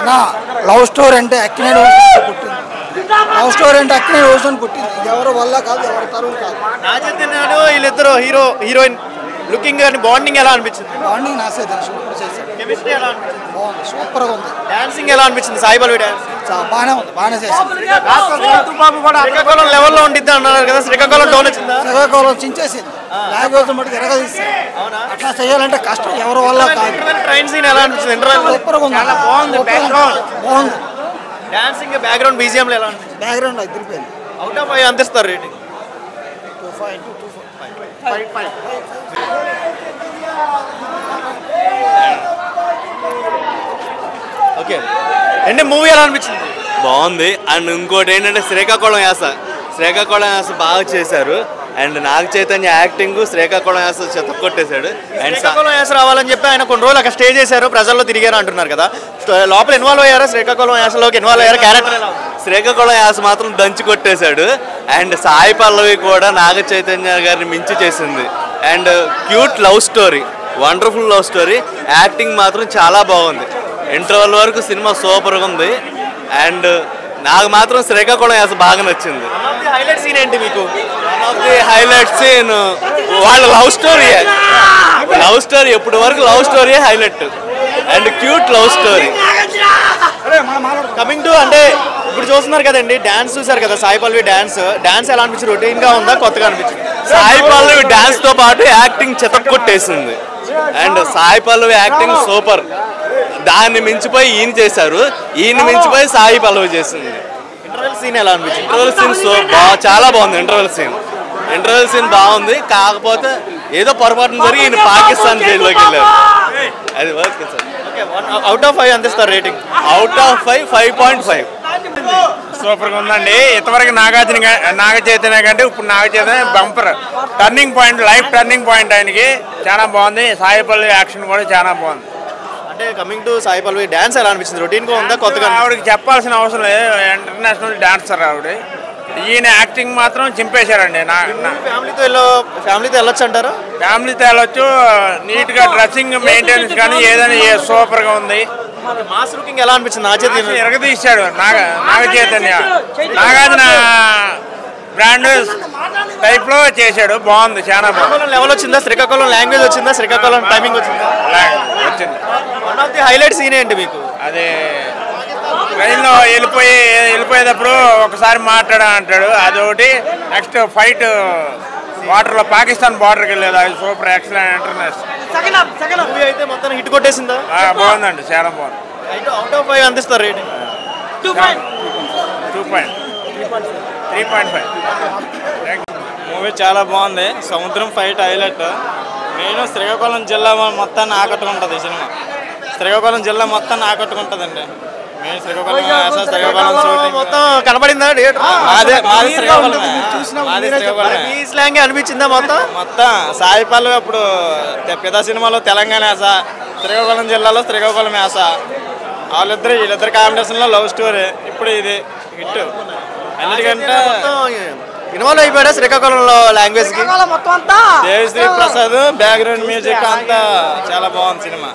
అన్నా love story అంటే అక్కినేని పుట్టింది. లవ్ స్టోరీ అంటే అక్కినేని ఓషన్ పుట్టింది. ఎవరి వల్ల కాదు, ఎవరి తరం కాదు. నాగార్జున వీళ్ళిద్దరు హీరో హీరోయిన్ లుకింగ్ కానీ బాండింగ్ ఎలా అనిపించింది? బాండింగ్ నాసే తెలుసు, సూపర్ చేశాడు. కెమిస్ట్రీ ఎలా అనిపించింది? బాగుంది, సూపర్గా ఉంది. డాన్సింగ్ ఎలా అనిపించింది? సాయి పల్లవి డాన్స్ బాగానే ఉంది, బాగానే చేశాడు. శ్రీకాకుళం లెవెల్లో ఉండిద్ది అన్నారు కదా, శ్రీకాకుళం టోన్ వచ్చిందా? శ్రీకాకుళం చించేసింది, లాంగ్వేజ్ మటుకు ఎరగదీస్తారు. అట్లా చేయాలంటే కష్టం, ఎవరి వల్ల కాదు. ట్రైన్ సీన్ ఎలా అనిపించింది? సూపర్గా ఉంది, బాగుంది. బాగుంది. డాన్సింగ్ బ్యాక్గ్రౌండ్ బీజిఎం ఎలా అనిపించింది? బ్యాక్గ్రౌండ్ అదిరిపోయింది. అవుట్ ఆఫ్ 5 అందిస్తారు రేటింగ్? 2.5. ఓకే అంటే మూవీ ఎలా అనిపించింది? బాగుంది. అండ్ ఇంకోటి ఏంటంటే శ్రీకాకుళం యాస బాగా చేశారు. And Naga Chaitanya acting Srikakulam యాస చెత్తకొట్టేశాడు. అండ్ శ్రీకాకుళం యాస రావాలని చెప్పి ఆయన కొన్ని రోజులు అక్కడ స్టే చేశారు, ప్రజల్లో తిరిగారు అంటున్నారు కదా, లోపల ఇన్వాల్వ్ అయ్యారా? శ్రీకాకుళం యాసలోకి ఇన్వాల్వ్ అయ్యారా? క్యారెక్టర్ ఎలా? శ్రీకాకుళం యాస మాత్రం దంచి కొట్టేశాడు. అండ్ సాయి పల్లవి కూడా నాగ చైతన్య గారిని మించి చేసింది. And cute love story, wonderful love story. Acting మాత్రం చాలా బాగుంది. ఇంటర్వల్ వరకు సినిమా సూపర్గా ఉంది. అండ్ నాకు మాత్రం శ్రీకాకుళం యాస బాగా నచ్చింది. హైలైట్ సీన్ ఏంటి మీకు? హైలైట్ సీన్ వాళ్ళ లవ్ స్టోరీ ఎప్పటి వరకు love story highlight. And cute love story. Coming to అంటే ఇప్పుడు చూస్తున్నారు కదండి, డాన్స్ చూసారు కదా, సాయి పల్లవి డాన్స్ ఎలా అనిపించింది? రొటీన్ గా ఉందా, కొత్తగా అనిపించింది? సాయి పల్లవి డాన్స్ తో పాటు యాక్టింగ్ చెతక్కొట్టేసింది. And Sai Pallavi acting super. దాన్ని మించిపోయి ఈయన చేశారు, ఈయన మించిపోయి సాయి పల్లవి చేసింది. ఇంటర్వెల్ సీన్ ఎలా అనిపించింది? ఇంటర్వెల్ సీన్ చాలా బాగుంది. ఇంటర్వెల్ సీన్ బాగుంది. కాకపోతే ఏదో పొరపాటున జరిగి ఈయన పాకిస్తాన్ జైల్లోకి వెళ్ళారు. అది ఓకే సార్. అవుట్ ఆఫ్ 5 అందిస్తారు రేటింగ్? Out of 5.5. సూపర్గా ఉందండి. ఇంతవరకు నాగ చైతన్య కంటే ఇప్పుడు Naga Chaitanya bumper turning point, life turning point ఆయనకి. చాలా బాగుంది. సాయి పల్లవి యాక్షన్ కూడా చాలా బాగుంది. అంటే coming to Sai Pallavi dance ఎలా అనిపించింది? రొటీన్ గా ఉందా, కొత్తగా? ఆవిడకి చెప్పాల్సిన అవసరం లేదు, ఇంటర్నేషనల్ డాన్సర్ ఆవిడ. ఈయన యాక్టింగ్ మాత్రం చింపేశారండి. ఫ్యామిలీతో వెళ్ళొచ్చు అంటారా? ఫ్యామిలీతో వెళ్ళొచ్చు. నీట్గా డ్రెస్సింగ్ మెయింటెనెన్స్ కానీ ఏదైనా సూపర్గా ఉంది. మాస్ లుకింగ్ ఎలా అనిపించింది? నాగచైతన్య ఎరగదీశాడు. నాగ చైతన్య నాగార్జున బ్రాండ్ టైప్ లో చేశాడు. బాగుంది, చాలా బాగుంది. లెవెల్ వచ్చిందా? శ్రీకాకుళం లాంగ్వేజ్ వచ్చిందా? శ్రీకాకుళం టైమింగ్ వచ్చిందా? వచ్చింది. One of the highlight scene ఏంటి మీకు? అదే ట్రైన్లో వెళ్ళిపోయేటప్పుడు ఒకసారి అంటాడు, అదొకటి. నెక్స్ట్ ఫైట్ వాటర్లో పాకిస్తాన్ బార్డర్కి వెళ్ళేది, అది సూపర్ ఎక్సలెంట్ ఇంటర్నేషనల్ మూవీ అయితే మొత్తం హిట్ కొట్టేసిందా? బాగుందండి, చాలా బాగుంది. అవుట్ ఆఫ్ 5 అందిస్తారు రేటింగ్? 3.5. మూవీ చాలా బాగుంది. సముద్రం ఫైట్ హైలైట్. మెయిన్ శ్రీకాకుళం జిల్లా మొత్తాన్ని ఆకట్టుకుంటుంది సినిమా. శ్రీకాకుళం జిల్లా మొత్తాన్ని ఆకట్టుకుంటుందండి. మెయిన్ శ్రీకాకుళం మొత్తం కనబడిందా? స్లాంగ్ అనిపించిందా? మొత్తం సాయి పల్లవి అప్పుడు పెద్ద సినిమాలో తెలంగాణ యాస, శ్రీకాకుళం జిల్లాలో శ్రీకాకుళం యాస, వీళ్ళిద్దరు కాంబినేషన్లో లవ్ స్టోరీ. ఇప్పుడు ఇది హిట్. అన్నిటికంటే ఇన్వాల్వ్ అయిపోయాడా శ్రీకాకుళంలో లాంగ్వేజ్ కి? దేవిశ్రీ ప్రసాద్ బ్యాక్గ్రౌండ్ మ్యూజిక్ అంతా చాలా బాగుంది సినిమా.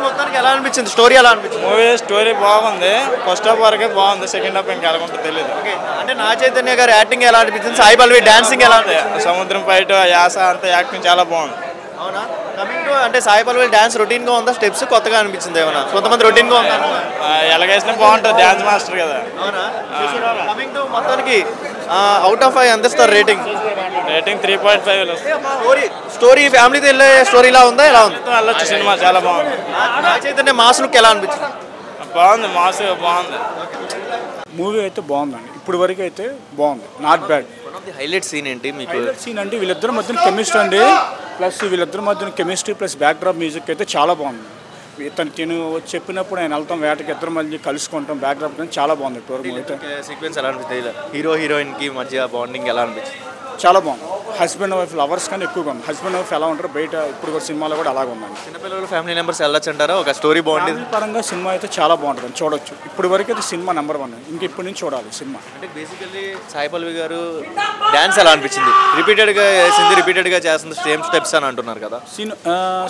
మొత్తానికి ఎలా అనిపించింది? స్టోరీ ఎలా అనిపించింది? మూవీ స్టోరీ బాగుంది. ఫస్ట్ హాఫ్ వరకే బాగుంది, సెకండ్ హాఫ్ ఇంకా ఎలా ఉంటుందో తెలియదు. అంటే నాగ చైతన్య గారి యాక్టింగ్ ఎలా అనిపించింది? సాయి పల్లవి డాన్సింగ్ ఎలా ఉంది? సముద్రం ఫైట్ యాస అంతా యాక్టింగ్ చాలా బాగుంది. అవునా? కమింగ్ టు అంటే సాయి పల్లవి డాన్స్ రొటీన్ గా ఉందా? స్టెప్స్ కొత్తగా అనిపించింది ఏమన్నా? కొంతమంది రొటీన్ గా ఉందా? ఎలాగేసినా బాగుంటుంది, డాన్స్ మాస్టర్ కదా. అవునా? కమింగ్ టు మొత్తానికి అవుట్ ఆఫ్ 5 అందిస్తారు రేటింగ్? 3.5. స్టోరీ ఫ్యామిలీతో వెళ్ళే స్టోరీలా ఉందా, ఎలా ఉంది? వెళ్ళొచ్చు, సినిమా చాలా బాగుంది. నాగ చైతన్య మాస్ లుక్ ఎలా అనిపించింది? బాగుంది, మాస్ బాగుంది. మూవీ అయితే బాగుందండి. ఇప్పుడు వరకు అయితే బాగుంది, నాట్ బ్యాడ్. హైలైట్ సీన్ ఏంటి మీకు? హైలైట్ సీన్ అంటే వీళ్ళిద్దరి మధ్యన కెమిస్ట్రీ అండి, ప్లస్ వీళ్ళిద్దరి మధ్యన chemistry plus back drop music అయితే చాలా బాగుంది. తిను చెప్పినప్పుడు ఆయన వెళ్తాం వేటకి, ఇద్దరు మళ్ళీ కలుసుకుంటాం, బ్యాక్ డ్రాప్ చాలా బాగుంది. టూర్ మూవీ అయితే సీక్వెన్స్ ఎలా అనిపిస్తుంది? హీరో హీరోయిన్ కి మధ్య బాండింగ్ ఎలా అనిపించింది? చాలా బాగుంది. హస్బెండ్ వైఫ్ లవర్స్ కానీ ఎక్కువగా ఉంది. హస్బెండ్ వైఫ్ ఎలా ఉంటారు బయట ఇప్పుడు కూడా సినిమాలో కూడా అలాగే ఉందండి. చిన్నపిల్లలు ఫ్యామిలీ మెంబర్స్ వెళ్ళొచ్చు అంటారా? ఒక స్టోరీ బాగుండేది పరంగా సినిమా అయితే చాలా బాగుంటుంది, చూడొచ్చు. ఇప్పుడు వరకు అయితే సినిమా నెంబర్ 1. ఇంక ఇప్పటి నుంచి చూడాలి సినిమా. అంటే బేసికల్లీ సాయి పల్లవి గారు డ్యాన్స్ ఎలా అనిపించింది? రిపీటెడ్గా చేస్తుంది సేమ్ స్టెప్స్ అని అంటున్నారు కదా.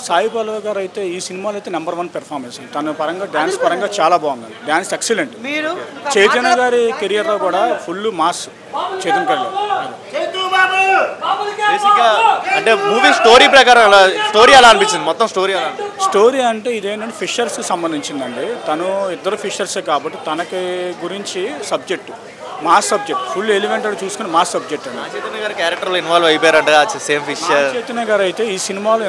సాయి పల్లవి గారు అయితే ఈ సినిమాలో అయితే నెంబర్ 1 పెర్ఫార్మెన్స్. తన పరంగా డ్యాన్స్ పరంగా చాలా బాగుంది. Dance excellent. చైతన్య గారి కెరియర్లో కూడా ఫుల్ మాస్. చైతన్య గారు బేసిక్గా అంటే మూవీ స్టోరీ ప్రకారం స్టోరీ ఎలా అనిపించింది? మొత్తం స్టోరీ అంటే ఇదేంటంటే ఫిషర్స్కి సంబంధించిందండి. తను ఇద్దరు ఫిషర్సే కాబట్టి తనకి గురించి సబ్జెక్ట్ మాస్ సబ్జెక్ట్ ఫుల్ ఎలిమెంటెడ్ చూసుకుని మాస్ సబ్జెక్ట్ అండి. చైతన్య గారు క్యారెక్టర్లో ఇన్వాల్వ్ అయిపోయారంట సేమ్ ఫిషర్. చైతన్య గారు అయితే ఈ సినిమాలో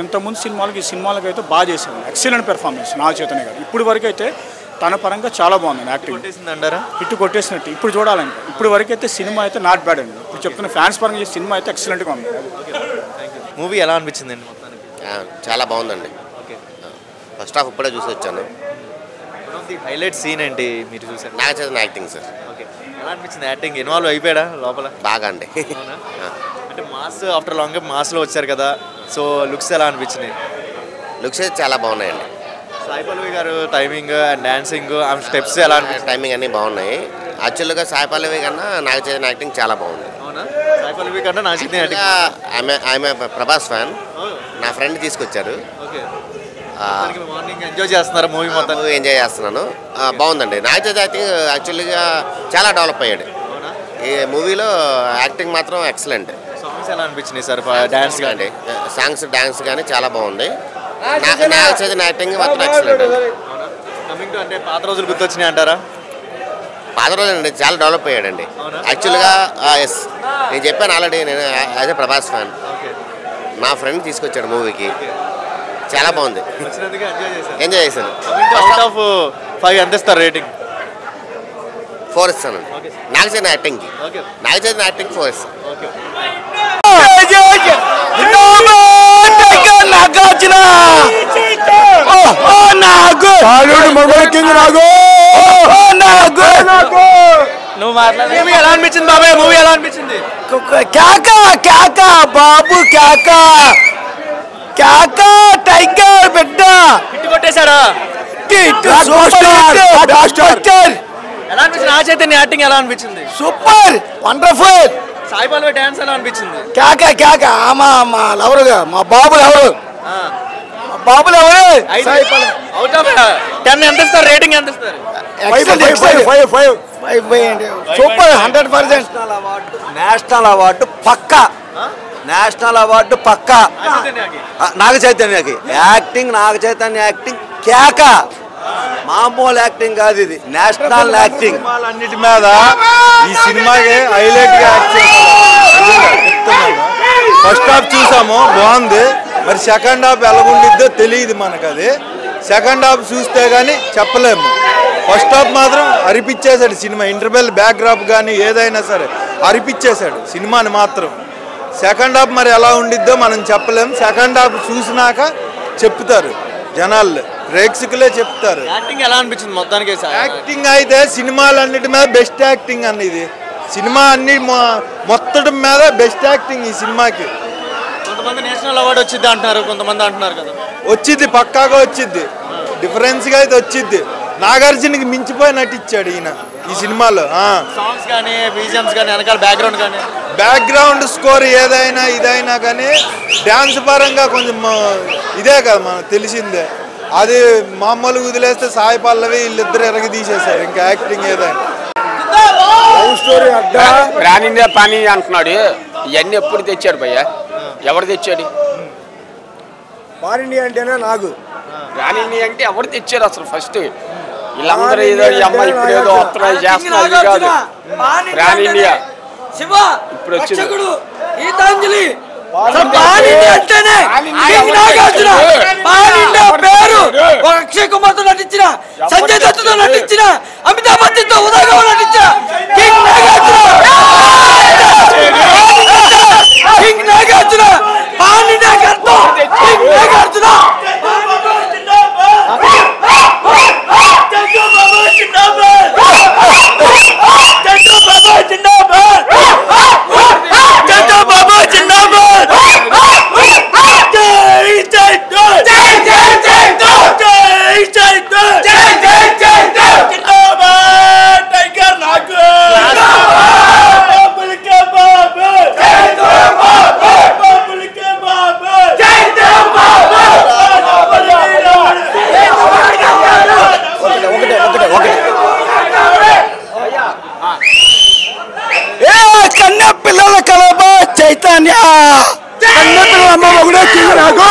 ఎంతమంది సినిమాలకి ఈ సినిమాలకి అయితే బాగా చేశారు. ఎక్సలెంట్ పెర్ఫార్మెన్స్ నాగ చైతన్య గారు. ఇప్పుడు వరకు అయితే తన పరంగా చాలా బాగుంది. యాక్టింగ్ హిట్ కొట్టేసినట్టు. ఇప్పుడు చూడాలంటే ఇప్పుడు వరకు అయితే సినిమా అయితే నాట్ బ్యాడ్ అండి. ఇప్పుడు చెప్తున్న ఫ్యాన్స్ పరంగా సినిమా అయితే ఎక్సలెంట్గా ఉంది. మూవీ ఎలా అనిపించింది అండి మొత్తానికి? చాలా బాగుందండి. ఫస్ట్ హాఫ్ ఇప్పుడే చూసి వచ్చాను. హైలైట్ సీన్ ఏంటి మీరు చూసారు? నాగ చైతన్య యాక్టింగ్ సార్. ఓకే, ఎలా అనిపించింది? యాక్టింగ్ ఇన్వాల్వ్ అయిపోయాడా లోపల? బాగా అండి. అంటే మాస్ ఆఫ్టర్ లాంగ్ మాస్లో వచ్చారు కదా, సో లుక్స్ ఎలా అనిపించినాయి? లుక్స్ అయితే చాలా బాగున్నాయండి. సాయి పల్లవి గారు టైమింగ్ అండ్ డాన్సింగ్ ఆమె స్టెప్స్ ఎలా అనిపించింది? టైమింగ్ అన్నీ బాగున్నాయి. యాక్చువల్గా సాయి పల్లవి కన్నా నాగ చైతన్య యాక్టింగ్ చాలా బాగుంది. అవునా? సాయి పల్లవి కన్నా నాగ చైతన్య యాక్టింగ్. ఆమె ప్రభాస్ ఫ్యాన్. నా ఫ్రెండ్ తీసుకొచ్చారు. ఓకే, మార్నింగ్ ఎంజాయ్ చేస్తున్నారు మూవీ మొత్తం? ఎంజాయ్ చేస్తున్నాను. బాగుందండి. నాగ చైతన్య యాక్టింగ్ యాక్చువల్గా చాలా డెవలప్ అయ్యాడు. ఈ మూవీలో యాక్టింగ్ మాత్రం ఎక్సలెంట్. సాంగ్స్ ఎలా అనిపించినాయి సార్? డాన్స్ కానీ డాన్స్ కానీ చాలా బాగుంది. నాగ చైతన్య యాక్టింగ్ మాత్రం ఎక్సలెంట్. కమింగ్ టు అంటే పాత రోజులు గుర్తొచ్చినాయి అంటారా? పాత రోజులండి చాలా డెవలప్ అయ్యాడండి. యాక్చువల్గా ఎస్, నేను చెప్పాను ఆల్రెడీ, నేను యాజ్ ఎ ప్రభాస్ ఫ్యాన్. నా ఫ్రెండ్ తీసుకొచ్చాడు మూవీకి. చాలా బాగుంది. ఎంజాయ్ చేశాను. అవుట్ ఆఫ్ 5 ఎంత ఇస్తారు రేటింగ్? 4 ఇస్తానండి. నాగ చైతన్య యాక్టింగ్కి. నాగ చైతన్య యాక్టింగ్ 4 ఇస్తాను. నువ్వు మాట్లాడే ఎలా అనిపించింది బాబాయ్? మూవీ ఎలా అనిపించింది? క్యాకా బాబు క్యాకా టైగర్ బిడ్డ హిట్ కొట్టేశాడా? ఎలా అనిపించింది? నాగ చైతన్య యాక్టింగ్ ఎలా అనిపించింది? Super wonderful. Sai Pallavi dance ఎలా అనిపించింది? క్యాకా మా లవరుగా మా బాబులు ఎవరు? అవుట్ ఆఫ్ 10 ఎంత ఇస్తారు రేటింగ్? ఎంత ఇస్తారు? 5 సూపర్ 100%. నేషనల్ అవార్డు పక్కా. నేషనల్ అవార్డు పక్కా నాగ చైతన్యకి. యాక్టింగ్ నాగ చైతన్య యాక్టింగ్ కేక. మామూలు యాక్టింగ్ కాదు, ఇది నేషనల్ యాక్టింగ్. అన్నిటి మీద ఈ సినిమాకి హైలైట్ గా యాక్ట్ చేస్తున్నాను. ఫస్ట్ హాఫ్ చూసాము, బాగుంది. మరి సెకండ్ హాఫ్ ఎలాగుండిద్దో తెలియదు మనకు. అది సెకండ్ హాఫ్ చూస్తే కానీ చెప్పలేము. ఫస్ట్ హాఫ్ మాత్రం అరిపించేశాడు సినిమా. ఇంటర్వెల్ బ్యాక్డ్రాప్ కానీ ఏదైనా సరే అరిపించేశాడు సినిమాని మాత్రం. సెకండ్ హాఫ్ మరి ఎలా ఉండిద్దో మనం చెప్పలేము. సెకండ్ హాఫ్ చూసినాక చెప్తారు జనాలు, ప్రేక్షకులే చెప్తారు. యాక్టింగ్ ఎలా అనిపించింది మొత్తానికి? యాక్టింగ్ అయితే సినిమాలన్నిటి మీద బెస్ట్ యాక్టింగ్ అన్న. ఇది సినిమా అన్ని మొత్తం మీద బెస్ట్ యాక్టింగ్ ఈ సినిమాకి. కొంతమంది నేషనల్ అవార్డు వచ్చింది అంటున్నారు, కొంతమంది అంటున్నారు కదా. వచ్చింది, పక్కాగా వచ్చింది. డిఫరెన్స్గా అయితే వచ్చింది. నాగార్జునకి మించిపోయి నటించాడు ఈయన ఈ సినిమాలో. సాంగ్స్ కానీ బీజిఎమ్స్ కానీ వెనకాల బ్యాక్గ్రౌండ్ స్కోర్ ఏదైనా ఇదైనా కానీ డ్యాన్స్ పరంగా కొంచెం ఇదే కదా మనకు తెలిసిందే. అది మామూలుగా వదిలేస్తే సాయి పల్లవి వీళ్ళిద్దరు ఎరగ తీసేశారు. ఇంకా యాక్టింగ్ ఏదైనా ప్యాన్ ఇండియా పని అంటున్నాడు. ఇవన్నీ ఎప్పుడు తెచ్చాడు భయ్య? ఎవరు తెచ్చాడు? పాన్ ఇండియా అంటేనే నాకు. ప్యాన్ ఇండియా అంటే ఎవరు తెచ్చారు అసలు? ఫస్ట్ వీళ్ళందరూ ఏదో ఈ అమ్మాయి ఇప్పుడు ఏదో వస్తున్నాయి చేస్తున్నారు కాదు. ప్యాన్ ఇండియా ఇప్పుడు వచ్చింది. గీతాంజలి పాన్ ఇండియా అంటేనే నాగార్జున. పాన్ ఇండియా పేరు ఒక అక్షయ్ కుమార్ తో నటించిన, సంజయ్ దత్ తో నటించిన, అమితాబ్ బచ్చన్ తో ఉదయగా నటించిన కింగ్ నాగార్జున. పాన్ ఇండియా కర్త కింగ్ నాగార్జున. అమ్మ ఒకడే కింగ్ నాకు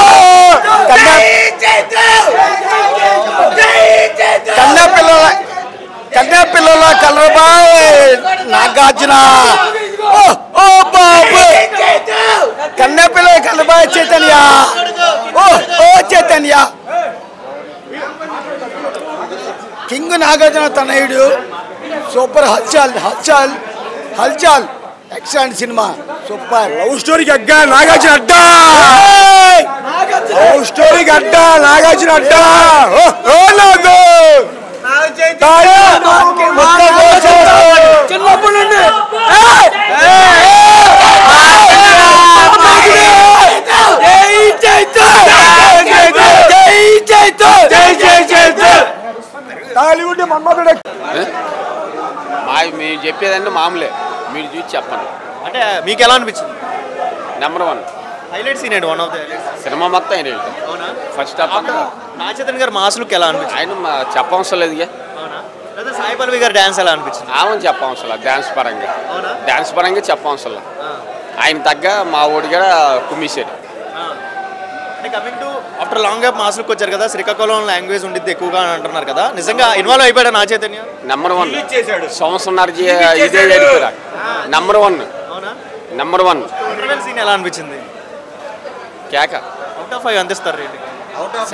కన్యా పిల్లల కలరబాయ్ నాగార్జున ఓ బాబు కన్యా పిల్లల కలరబాయ్ చైతన్య ఓ చైతన్య కింగ్ నాగార్జున తనయుడు సూపర్ హల్చల్ ఎక్సలెంట్ సినిమా సూపర్ లవ్ స్టోరీకి అడ్డా నాగార్జున అడ్డా లవ్ స్టోరీకి అడ్డా నాగార్జున అడ్డా చిన్నప్పటి నుండి టాలీవుడ్ మన్మధుడు మేము చెప్పేదంటే మామూలే మీరు చూసి చెప్పండి అంటే మీకు ఎలా అనిపించింది నెంబర్ 1 హైలైట్ సీన్ ఏంటి వన్ ఆఫ్ ద సినిమా మొత్తం ఆయన అవునా ఫస్ట్ హాఫ్ నాగ చైతన్య గారు మాస్ లుక్ ఎలా అనిపించింది ఆయన చెప్పవసరం లేదు అవునా లేదా సాయి పల్లవి గారు డాన్స్ ఎలా అనిపించింది ఆమె చెప్పవసరం డ్యాన్స్ పరంగా అవునా డ్యాన్స్ పరంగా చెప్పవసరం ఆయన తగ్గ మా ఓడిగా కుమ్మేశాడు అంటే coming to after long gap mass look వచ్చారు కదా శ్రీకాకుళం లాంగ్వేజ్ ఉండిద్ది ఎక్కువగా అని అంటున్నారు కదా నిజంగా ఇన్వాల్వ్ అయిపోయాడు నా చైతన్య నెంబర్ 1 సంవత్సరంన్నర ఇదే జరిపారు నెంబర్ 1 అవునా నెంబర్ 1 సీన్ ఎలా అనిపించింది కేక అవుట్ ఆఫ్ 5 అందిస్తారు రేటింగ్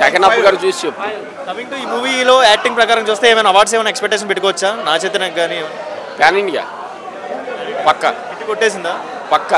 సెకండ్ హాఫ్ గారు చూసి చెప్పు కమింగ్ టు ఈ మూవీలో యాక్టింగ్ ప్రకారం చూస్తే ఏమైనా అవార్డ్స్ ఏమైనా ఎక్స్పెక్టేషన్ పెట్టుకోవచ్చా నా చైతన్యకి కానీ ప్యాన్ ఇండియా పక్క కొట్టేసిందా పక్క